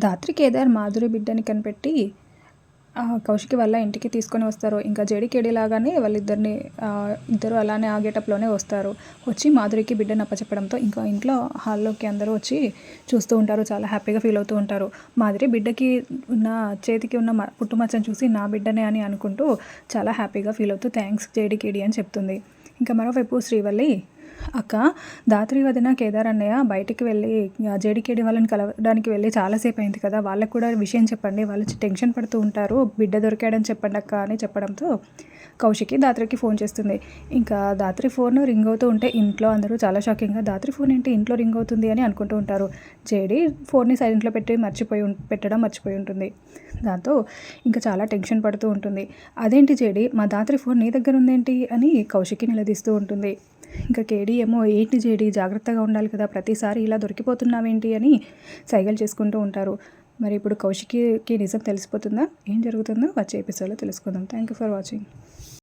ధాత్రి కేదార్ మాధురి బిడ్డని కనిపెట్టి కౌశికి వాళ్ళ ఇంటికి తీసుకొని వస్తారు. ఇంకా జేడీకేడీ లాగానే వాళ్ళిద్దరిని ఇద్దరు అలానే ఆగేటప్పులోనే వస్తారు. వచ్చి మాధురికి బిడ్డను అప్పచెప్పడంతో ఇంకా ఇంట్లో హాల్లోకి అందరూ వచ్చి చూస్తూ ఉంటారు. చాలా హ్యాపీగా ఫీల్ అవుతూ ఉంటారు. మాధురి బిడ్డకి ఉన్న చేతికి ఉన్న పుట్టుమచ్చని చూసి నా బిడ్డనే అని అనుకుంటూ చాలా హ్యాపీగా ఫీల్ అవుతూ థ్యాంక్స్ జేడీకేడీ అని చెప్తుంది. ఇంకా మరోవైపు శ్రీవల్లి అక్క ధాత్రి వదిన కేదార్ అన్నయ్య బయటికి వెళ్ళి జేడీకేడీ వాళ్ళని కలవడానికి వెళ్ళి చాలాసేపు అయింది కదా, వాళ్ళకు కూడా విషయం చెప్పండి, వాళ్ళు టెన్షన్ పడుతూ ఉంటారు, బిడ్డ దొరికాడని చెప్పండి అక్క అని చెప్పడంతో కౌశికి ధాత్రికి ఫోన్ చేస్తుంది. ఇంకా ధాత్రి ఫోన్ రింగ్ అవుతూ ఉంటే ఇంట్లో అందరూ చాలా షాకింగ్గా ధాత్రి ఫోన్ ఏంటి ఇంట్లో రింగ్ అవుతుంది అని అనుకుంటూ ఉంటారు. జేడీ ఫోన్ని సైలెంట్లో పెట్టడం మర్చిపోయి ఉంటుంది. దాంతో ఇంకా చాలా టెన్షన్ పడుతూ ఉంటుంది. అదేంటి జేడీ మా ధాత్రి ఫోన్ నీ దగ్గర ఉందేంటి అని కౌశికి నిలదీస్తూ ఉంటుంది. ఇంకా కేడీ ఏమో ఏంటి జేడీ జాగ్రత్తగా ఉండాలి కదా, ప్రతిసారి ఇలా దొరికిపోతున్నావేంటి అని సైగలు చేసుకుంటూ ఉంటారు. మరి ఇప్పుడు కౌశికి నిజం తెలిసిపోతుందా, ఏం జరుగుతుందో వచ్చే ఎపిసోడ్లో తెలుసుకుందాం. Thank you for watching.